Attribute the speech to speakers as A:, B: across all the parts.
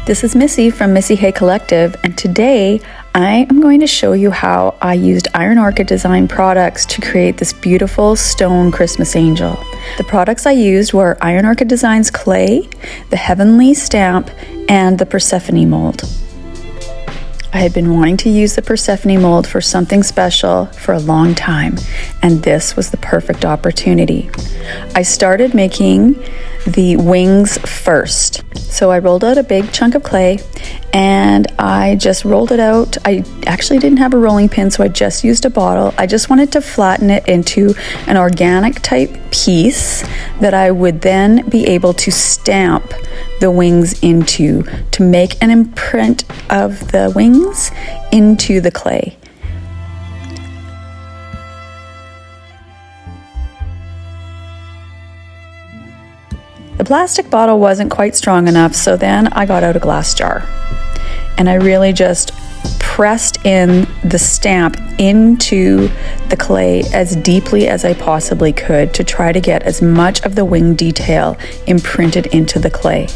A: This is Missy from Missy Hay Collective, and today I am going to show you how I used Iron Orchid Design products to create this beautiful stone Christmas angel. The products I used were Iron Orchid Design's clay, the Heavenly Stamp, and the Persephone mold. I had been wanting to use the Persephone mold for something special for a long time, and this was the perfect opportunity. I started making the wings first. So I rolled out a big chunk of clay and I just rolled it out. I actually didn't have a rolling pin, so I just used a bottle. I just wanted to flatten it into an organic type piece that I would then be able to stamp the wings into, to make an imprint of the wings into the clay. The plastic bottle wasn't quite strong enough, so then I got out a glass jar and I really just pressed in the stamp into the clay as deeply as I possibly could to try to get as much of the wing detail imprinted into the clay.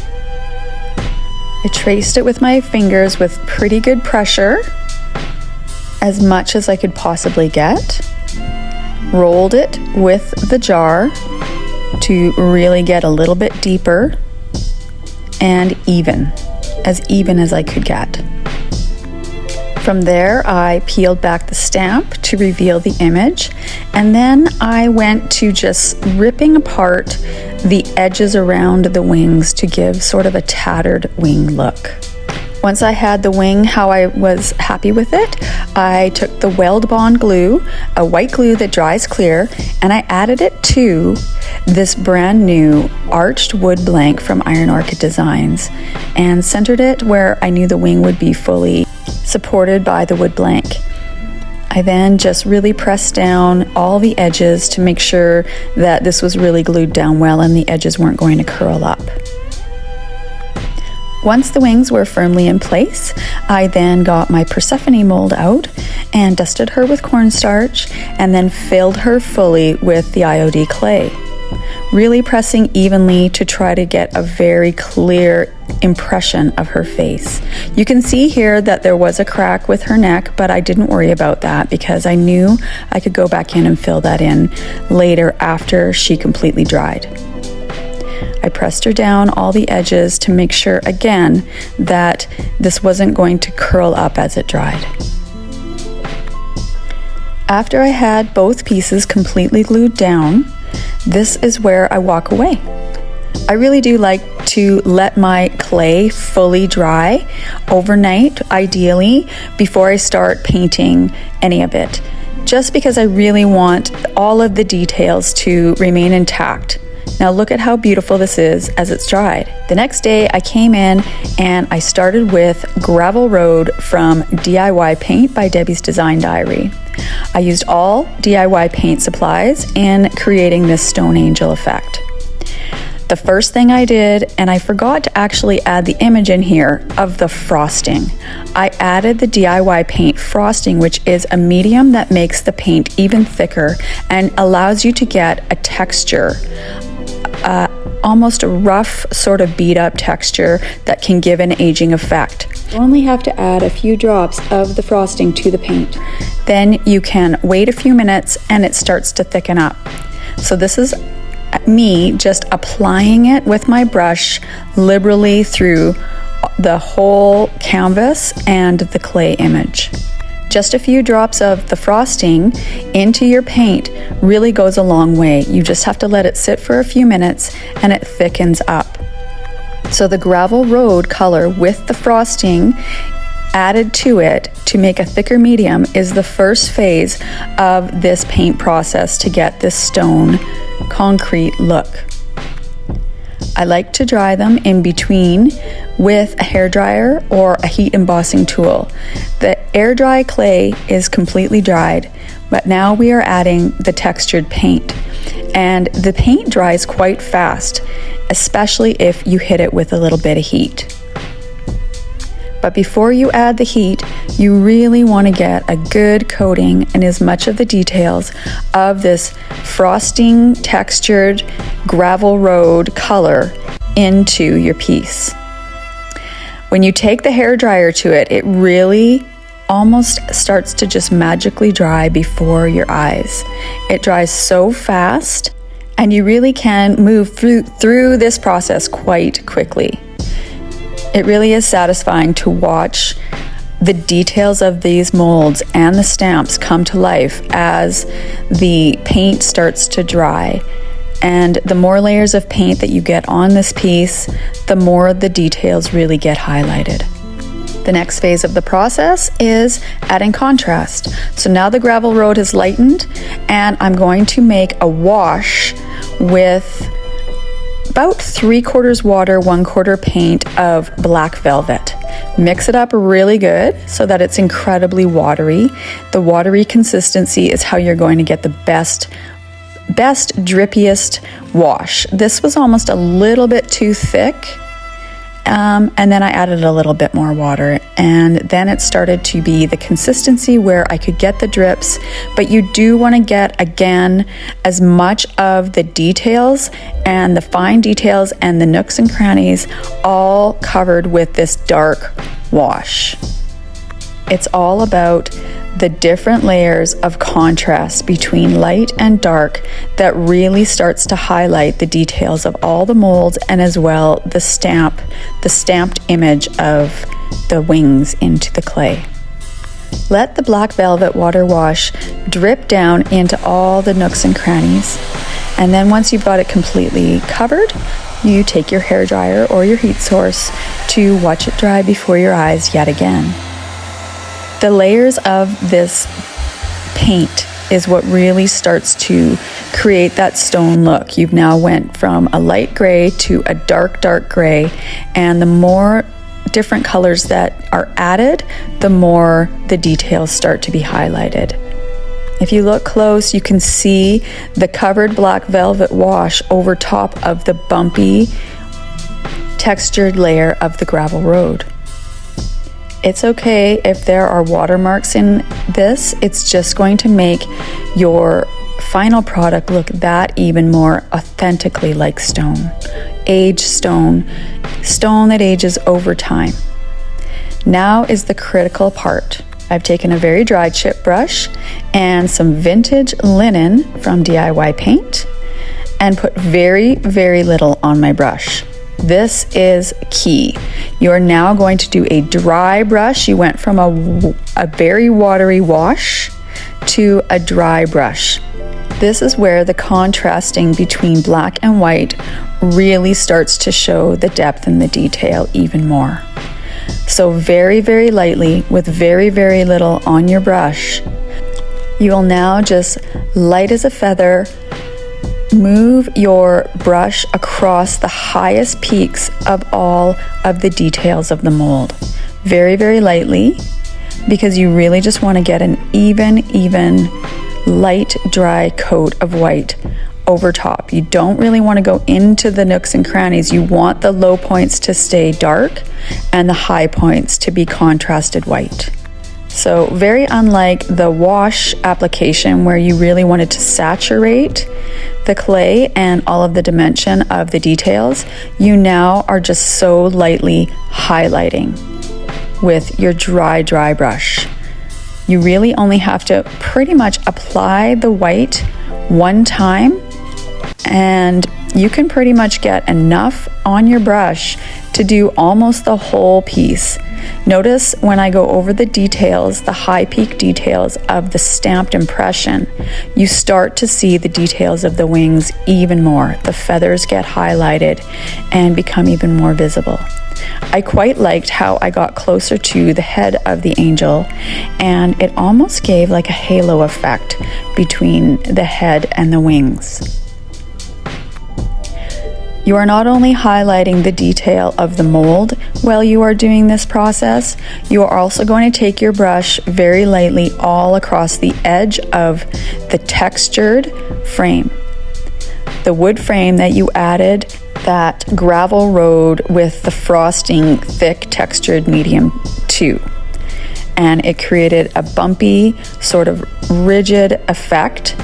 A: I traced it with my fingers with pretty good pressure, as much as I could possibly get, rolled it with the jar to really get a little bit deeper and even as I could get. From there, I peeled back the stamp to reveal the image, and then I went to just ripping apart the edges around the wings to give sort of a tattered wing look. Once I had the wing how I was happy with it, I took the Weld Bond glue, a white glue that dries clear, and I added it to this brand new arched wood blank from Iron Orchid Designs and centered it where I knew the wing would be fully supported by the wood blank. I then just really pressed down all the edges to make sure that this was really glued down well and the edges weren't going to curl up. Once the wings were firmly in place, I then got my Persephone mold out and dusted her with cornstarch and then filled her fully with the IOD clay, really pressing evenly to try to get a very clear impression of her face. You can see here that there was a crack with her neck, but I didn't worry about that because I knew I could go back in and fill that in later after she completely dried. I pressed her down all the edges to make sure again that this wasn't going to curl up as it dried. After I had both pieces completely glued down, this is where I walk away. I really do like to let my clay fully dry overnight, ideally, before I start painting any of it, just because I really want all of the details to remain intact. Now look at how beautiful this is as it's dried. The next day I came in and I started with Gravel Road from DIY Paint by Debbie's Design Diary. I used all DIY paint supplies in creating this stone angel effect. The first thing I did, and I forgot to actually add the image in here of the frosting. I added the DIY paint frosting, which is a medium that makes the paint even thicker and allows you to get a texture, almost a rough sort of beat up texture that can give an aging effect. You only have to add a few drops of the frosting to the paint. Then you can wait a few minutes and it starts to thicken up. So this is me just applying it with my brush liberally through the whole canvas and the clay image. Just a few drops of the frosting into your paint really goes a long way. You just have to let it sit for a few minutes and it thickens up. So the Gravel Road color with the frosting added to it to make a thicker medium is the first phase of this paint process to get this stone concrete look. I like to dry them in between with a hairdryer or a heat embossing tool. The air dry clay is completely dried, but now we are adding the textured paint. And the paint dries quite fast, especially if you hit it with a little bit of heat. But before you add the heat, you really want to get a good coating and as much of the details of this frosting textured Gravel Road color into your piece. When you take the hairdryer to it, it really almost starts to just magically dry before your eyes. It dries so fast, and you really can move through this process quite quickly. It really is satisfying to watch the details of these molds and the stamps come to life as the paint starts to dry. And the more layers of paint that you get on this piece, the more the details really get highlighted. The next phase of the process is adding contrast. So now the gravel road has lightened, and I'm going to make a wash with about 3/4 water, 1/4 paint of black velvet. Mix it up really good so that it's incredibly watery. The watery consistency is how you're going to get the best drippiest wash. This was almost a little bit too thick, and then I added a little bit more water, and then it started to be the consistency where I could get the drips, but you do want to get, again, as much of the details and the fine details and the nooks and crannies all covered with this dark wash. It's all about the different layers of contrast between light and dark that really starts to highlight the details of all the molds, and as well the stamped image of the wings into the clay. Let the black velvet water wash drip down into all the nooks and crannies, and then once you've got it completely covered, you take your hairdryer or your heat source to watch it dry before your eyes yet again. The layers of this paint is what really starts to create that stone look. You've now went from a light gray to a dark gray, and the more different colors that are added, the more the details start to be highlighted. If you look close, you can see the covered black velvet wash over top of the bumpy textured layer of the gravel road. It's okay if there are watermarks in this. It's just going to make your final product look that even more authentically like stone. Aged stone that ages over time. Now is the critical part. I've taken a very dry chip brush and some vintage linen from DIY Paint and put very, very little on my brush. This is key. You're now going to do a dry brush. You went from a very watery wash to a dry brush. This is where the contrasting between black and white really starts to show the depth and the detail even more. So very, very lightly with very, very little on your brush, you will now just light as a feather move your brush across the highest peaks of all of the details of the mold. Very, very lightly, because you really just want to get an even light dry coat of white over top. You don't really want to go into the nooks and crannies. You want the low points to stay dark and the high points to be contrasted white. So very unlike the wash application where you really wanted to saturate the clay and all of the dimension of the details, you now are just so lightly highlighting with your dry brush. You really only have to pretty much apply the white one time, and you can pretty much get enough on your brush to do almost the whole piece. Notice when I go over the details, the high peak details of the stamped impression, you start to see the details of the wings even more. The feathers get highlighted and become even more visible. I quite liked how I got closer to the head of the angel, and it almost gave like a halo effect between the head and the wings. You are not only highlighting the detail of the mold while you are doing this process, you are also going to take your brush very lightly all across the edge of the textured frame. The wood frame that you added that gravel road with the frosting thick textured medium too. And it created a bumpy, sort of rigid effect,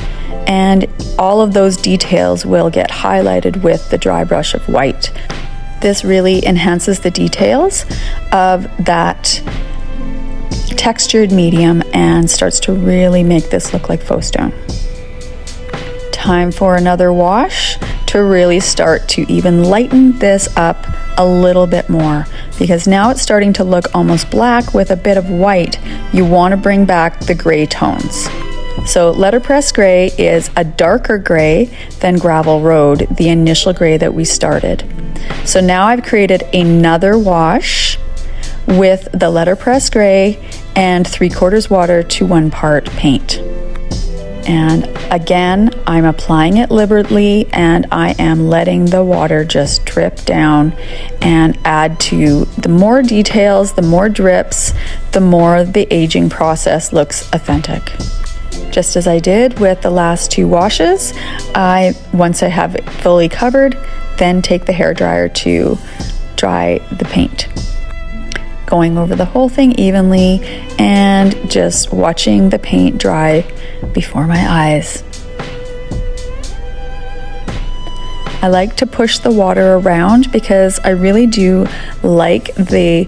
A: and all of those details will get highlighted with the dry brush of white. This really enhances the details of that textured medium and starts to really make this look like faux stone. Time for another wash to really start to even lighten this up a little bit more, because now it's starting to look almost black with a bit of white. You want to bring back the gray tones. So letterpress gray is a darker gray than gravel road, the initial gray that we started. So now I've created another wash with the letterpress gray and 3/4 water to 1 part paint. And again, I'm applying it liberally, and I am letting the water just drip down and add to the more details, the more drips, the more the aging process looks authentic. Just as I did with the last 2 washes, once I have it fully covered, then take the hairdryer to dry the paint. Going over the whole thing evenly and just watching the paint dry before my eyes. I like to push the water around because I really do like the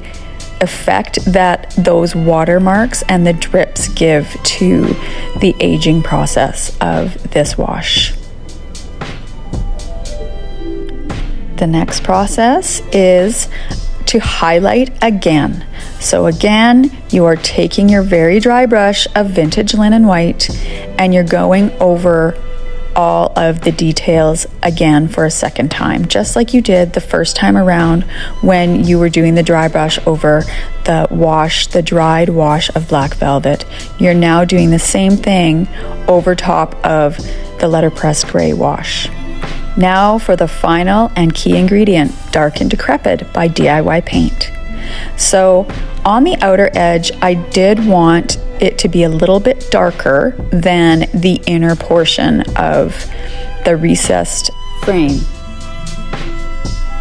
A: effect that those watermarks and the drips give to the aging process of this wash. The next process is to highlight again. So again, you are taking your very dry brush of vintage linen white and you're going over all of the details again for a second time, just like you did the first time around when you were doing the dry brush over the dried wash of black velvet. You're now doing the same thing over top of the letterpress gray wash. Now for the final and key ingredient, Dark Decrepit by DIY Paint. So on the outer edge, I did want it to be a little bit darker than the inner portion of the recessed frame.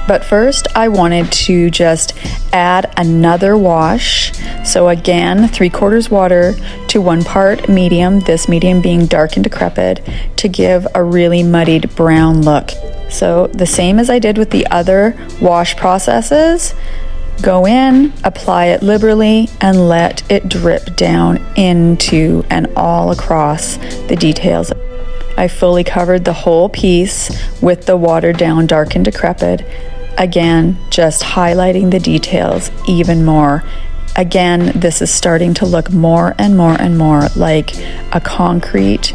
A: But first I wanted to just add another wash. So again, 3/4 water to 1 part medium, this medium being Dark and Decrepit, to give a really muddied brown look. So the same as I did with the other wash processes, go in, apply it liberally, and let it drip down into and all across the details. I fully covered the whole piece with the watered down Dark and Decrepit. Again, just highlighting the details even more. Again, this is starting to look more and more and more like a concrete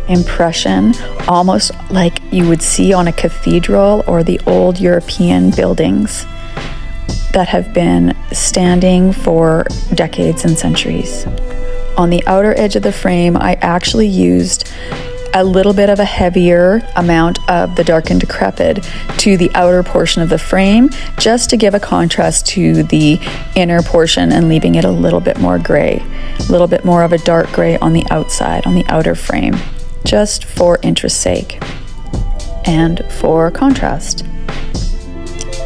A: impression, almost like you would see on a cathedral or the old European buildings that have been standing for decades and centuries. On the outer edge of the frame, I actually used a little bit of a heavier amount of the Dark and Decrepit to the outer portion of the frame, just to give a contrast to the inner portion and leaving it a little bit more gray, a little bit more of a dark gray on the outside, on the outer frame, just for interest's sake and for contrast.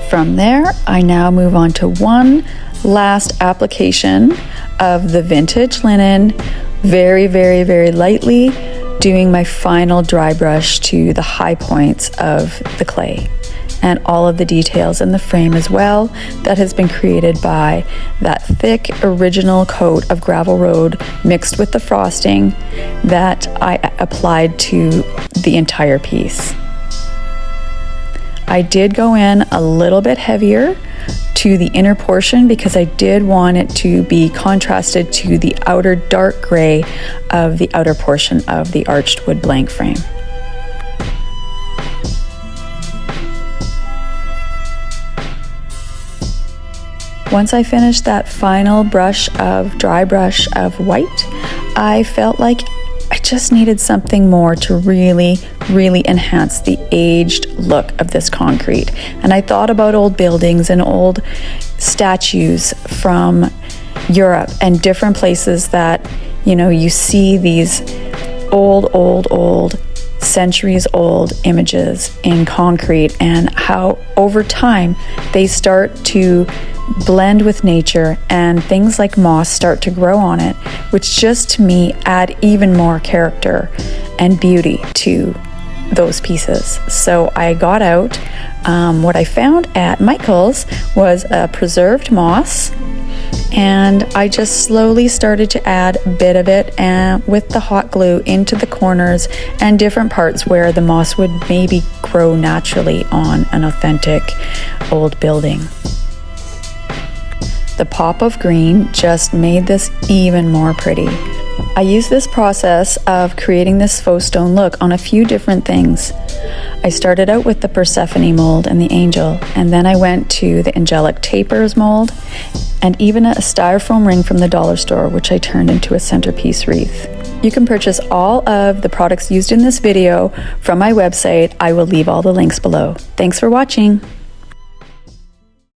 A: From there, I now move on to one last application of the vintage linen, very, very, very lightly, doing my final dry brush to the high points of the clay and all of the details in the frame as well that has been created by that thick original coat of gravel road mixed with the frosting that I applied to the entire piece. I did go in a little bit heavier to the inner portion because I did want it to be contrasted to the outer dark gray of the outer portion of the arched wood blank frame. Once I finished that final dry brush of white, I felt like I just needed something more to really, really enhance the aged look of this concrete. And I thought about old buildings and old statues from Europe and different places that, you know, you see these old, centuries old images in concrete, and how over time they start to blend with nature and things like moss start to grow on it, which just to me add even more character and beauty to those pieces. So I got out, what I found at Michael's was a preserved moss, and I just slowly started to add a bit of it and with the hot glue into the corners and different parts where the moss would maybe grow naturally on an authentic old building. The pop of green just made this even more pretty. I used this process of creating this faux stone look on a few different things. I started out with the Persephone mold and the angel, and then I went to the angelic tapers mold and even a styrofoam ring from the dollar store, which I turned into a centerpiece wreath. You can purchase all of the products used in this video from my website. I will leave all the links below. Thanks for watching.